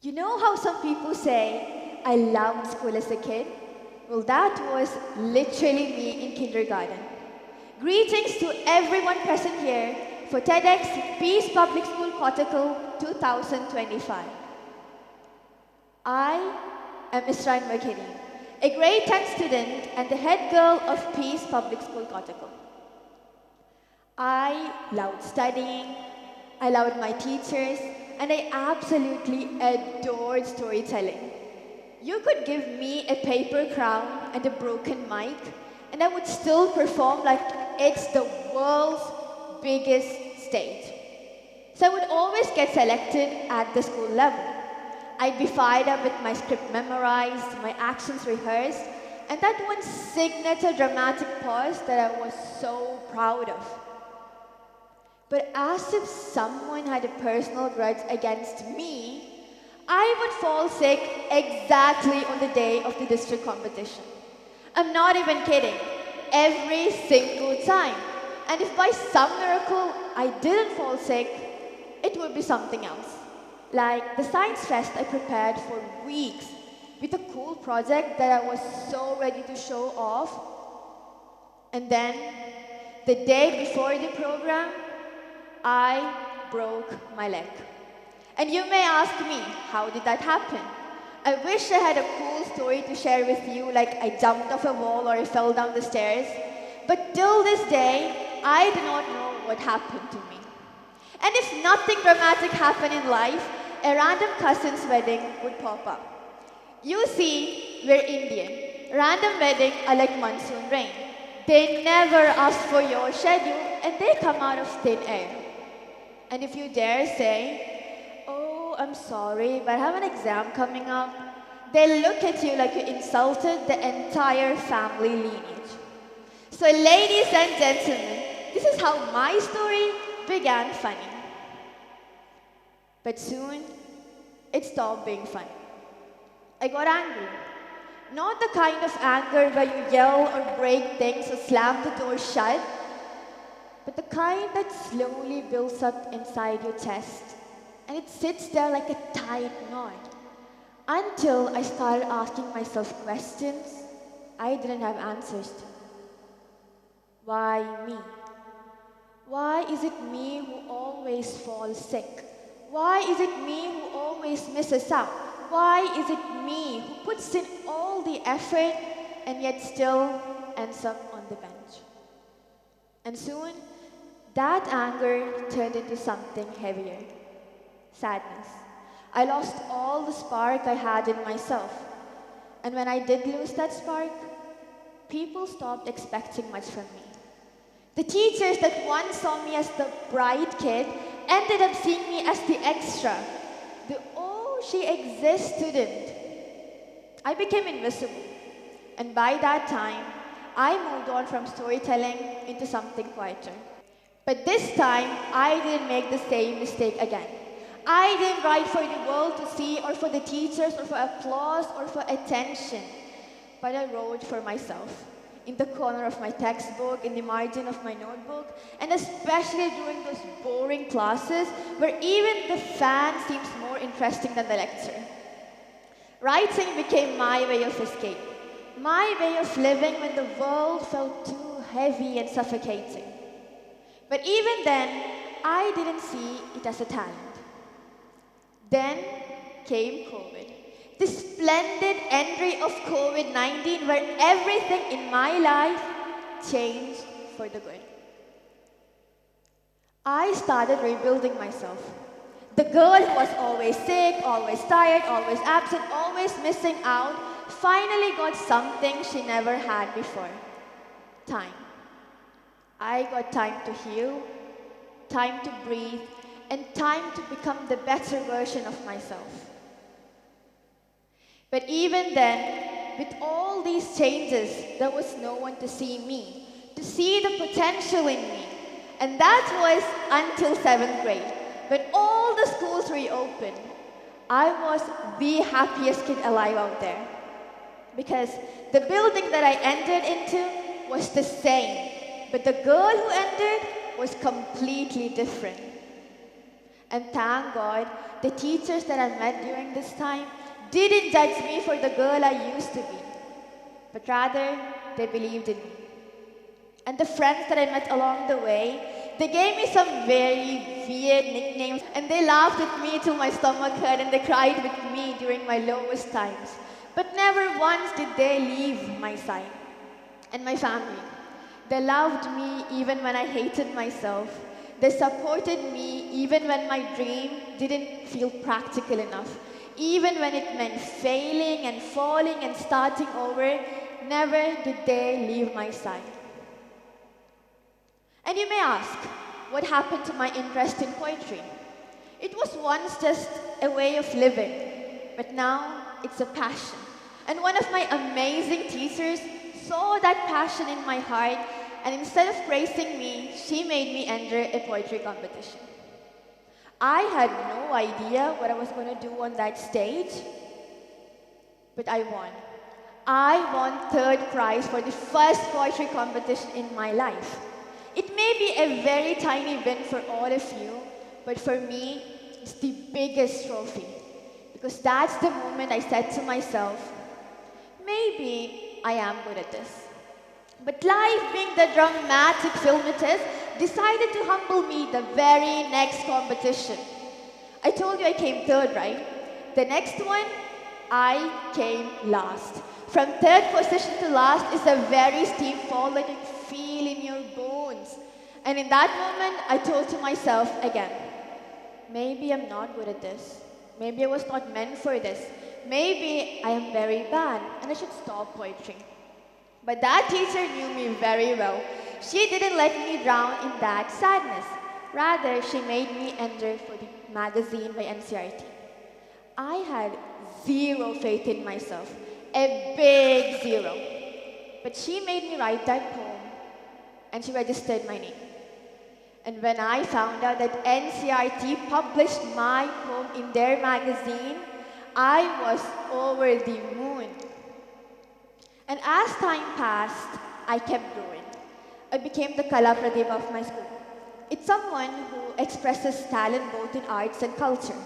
You know how some people say, I loved school as a kid? Well, that was literally me in kindergarten. Greetings to everyone present here for TEDxPeacePublicSchoolKottakkal 2025. I am Isra Anwer Karim, a grade 10 student and the head girl of Peace Public School Kottakkal. I loved studying, I loved my teachers, and I absolutely adored storytelling. You could give me a paper crown and a broken mic, and I would still perform like it's the world's biggest stage. So I would always get selected at the school level. I'd be fired up with my script memorized, my actions rehearsed, and that one signature dramatic pause that I was so proud of. But as if someone had a personal grudge against me, I would fall sick exactly on the day of the district competition. I'm not even kidding. Every single time. And if by some miracle I didn't fall sick, it would be something else. Like the science fest I prepared for weeks with a cool project that I was so ready to show off. And then, the day before the program, I broke my leg. And you may ask me, how did that happen? I wish I had a cool story to share with you, like I jumped off a wall or I fell down the stairs. But till this day, I do not know what happened to me. And if nothing dramatic happened in life, a random cousin's wedding would pop up. You see, we're Indian. Random weddings are like monsoon rain. They never ask for your schedule and they come out of thin air. And if you dare say, oh, I'm sorry, but I have an exam coming up, they look at you like you insulted the entire family lineage. So ladies and gentlemen, this is how my story began funny. But soon, it stopped being funny. I got angry. Not the kind of anger where you yell or break things or slam the door shut, but the kind that slowly builds up inside your chest, and it sits there like a tight knot, until I started asking myself questions I didn't have answers to. Why me? Why is it me who always falls sick? Why is it me who always misses out? Why is it me who puts in all the effort and yet still ends up on the bench? And soon, that anger turned into something heavier. Sadness. I lost all the spark I had in myself. And when I did lose that spark, people stopped expecting much from me. The teachers that once saw me as the bright kid ended up seeing me as the extra, the oh, she exists student. I became invisible. And by that time, I moved on from storytelling into something quieter. But this time, I didn't make the same mistake again. I didn't write for the world to see, or for the teachers, or for applause, or for attention. But I wrote for myself. In the corner of my textbook, in the margin of my notebook, and especially during those boring classes where even the fan seems more interesting than the lecture. Writing became my way of escape, my way of living when the world felt too heavy and suffocating. But even then, I didn't see it as a talent. Then came COVID. The splendid entry of COVID-19 where everything in my life changed for the good. I started rebuilding myself. The girl who was always sick, always tired, always absent, always missing out, finally got something she never had before. Time. I got time to heal, time to breathe, and time to become the better version of myself. But even then, with all these changes, there was no one to see me, to see the potential in me. And that was until 7th grade. When all the schools reopened, I was the happiest kid alive out there. Because the building that I entered into was the same, but the girl who entered was completely different. And thank God, the teachers that I met during this time didn't judge me for the girl I used to be, but rather they believed in me. And the friends that I met along the way, they gave me some very weird nicknames, and they laughed at me till my stomach hurt, and they cried with me during my lowest times. But never once did they leave my side. And my family, they loved me even when I hated myself. They supported me even when my dream didn't feel practical enough. Even when it meant failing and falling and starting over, never did they leave my side. And you may ask, what happened to my interest in poetry? It was once just a way of living, but now it's a passion. And one of my amazing teachers saw that passion in my heart, and instead of praising me, she made me enter a poetry competition. I had no idea what I was going to do on that stage, but I won. I won third prize for the first poetry competition in my life. It may be a very tiny win for all of you, but for me, it's the biggest trophy. Because that's the moment I said to myself, maybe I am good at this. But life, being the dramatic film it is, decided to humble me the very next competition. I told you I came third, right? The next one, I came last. From third position to last is a very steep fall that you feel in your bones. And in that moment, I told to myself again, maybe I'm not good at this. Maybe I was not meant for this. Maybe I am very bad and I should stop poetry. But that teacher knew me very well. She didn't let me drown in that sadness. Rather, she made me enter for the magazine by NCRT. I had zero faith in myself, a big zero. But she made me write that poem, and she registered my name. And when I found out that NCRT published my poem in their magazine, I was over the moon. And as time passed, I kept growing. I became the Kala Pratibha of my school. It's someone who expresses talent both in arts and culture.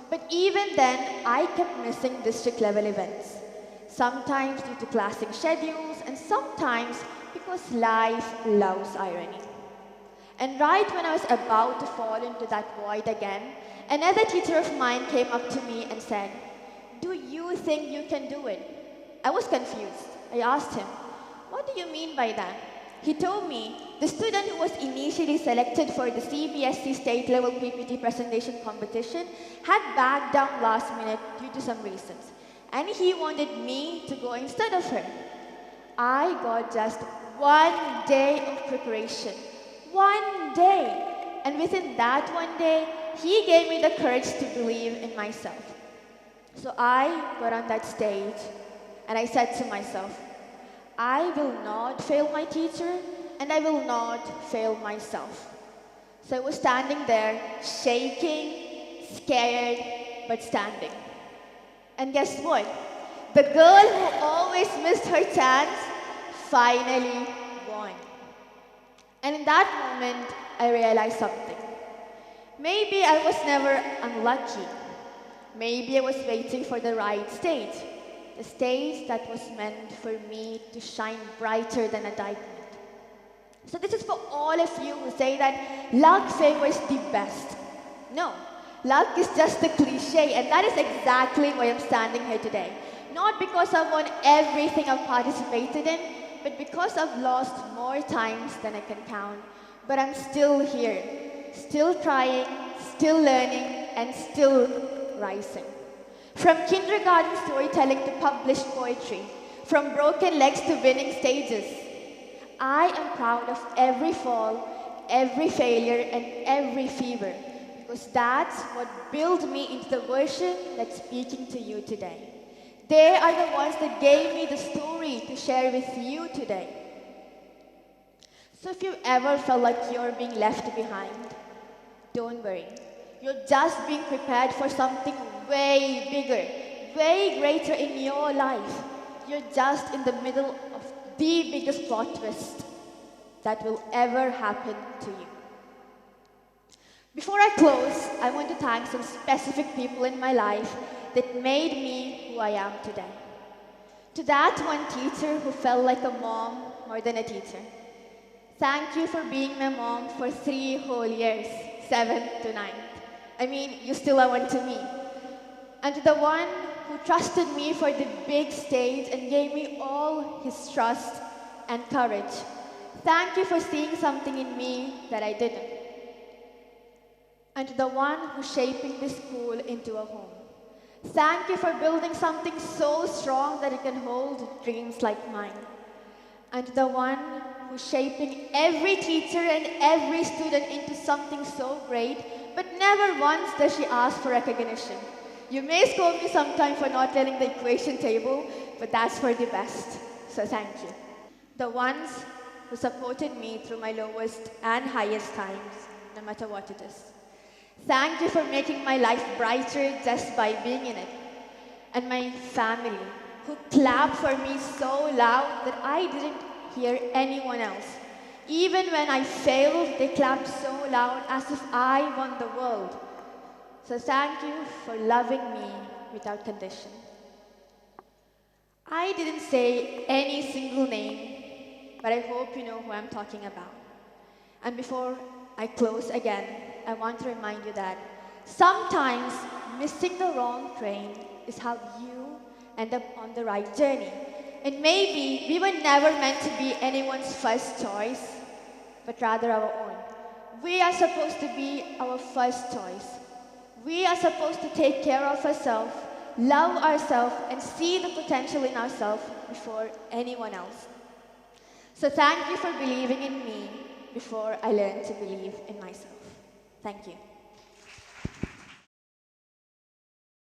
But even then, I kept missing district level events. Sometimes due to classic schedules, and sometimes because life loves irony. And right when I was about to fall into that void again, another teacher of mine came up to me and said, "Do you think you can do it?" I was confused. I asked him, "What do you mean by that?" He told me the student who was initially selected for the CBSE state level PPT presentation competition had backed down last minute due to some reasons. And he wanted me to go instead of her. I got just 1 day of preparation. 1 day. And within that 1 day, he gave me the courage to believe in myself. So I got on that stage and I said to myself, I will not fail my teacher and I will not fail myself. So I was standing there, shaking, scared, but standing. And guess what? The girl who always missed her chance finally won. And in that moment, I realized something. Maybe I was never unlucky. Maybe I was waiting for the right stage. The stage that was meant for me to shine brighter than a diamond. So this is for all of you who say that luck favors the best. No, luck is just a cliche, and that is exactly why I'm standing here today. Not because I've won everything I've participated in, but because I've lost more times than I can count. But I'm still here, still trying, still learning, and still rising. From kindergarten storytelling to published poetry, from broken legs to winning stages, I am proud of every fall, every failure, and every fever, because that's what built me into the version that's speaking to you today. They are the ones that gave me the story to share with you today. So if you've ever felt like you're being left behind, don't worry. You're just being prepared for something way bigger, way greater in your life. You're just in the middle of the biggest plot twist that will ever happen to you. Before I close, I want to thank some specific people in my life that made me who I am today. To that one teacher who felt like a mom more than a teacher. Thank you for being my mom for 3 whole years, 7th to 9th. I mean, you still are one to me. And to the one who trusted me for the big stage and gave me all his trust and courage. Thank you for seeing something in me that I didn't. And to the one who's shaping this school into a home. Thank you for building something so strong that it can hold dreams like mine. And to the one who's shaping every teacher and every student into something so great, but never once does she ask for recognition. You may scold me sometime for not learning the equation table, but that's for the best. So thank you. The ones who supported me through my lowest and highest times, no matter what it is. Thank you for making my life brighter just by being in it. And my family, who clapped for me so loud that I didn't hear anyone else. Even when I failed, they clapped so loud as if I won the world. So thank you for loving me without condition. I didn't say any single name, but I hope you know who I'm talking about. And before I close again, I want to remind you that sometimes missing the wrong train is how you end up on the right journey. And maybe we were never meant to be anyone's first choice, but rather our own. We are supposed to be our first choice. We are supposed to take care of ourselves, love ourselves, and see the potential in ourselves before anyone else. So thank you for believing in me before I learned to believe in myself. Thank you.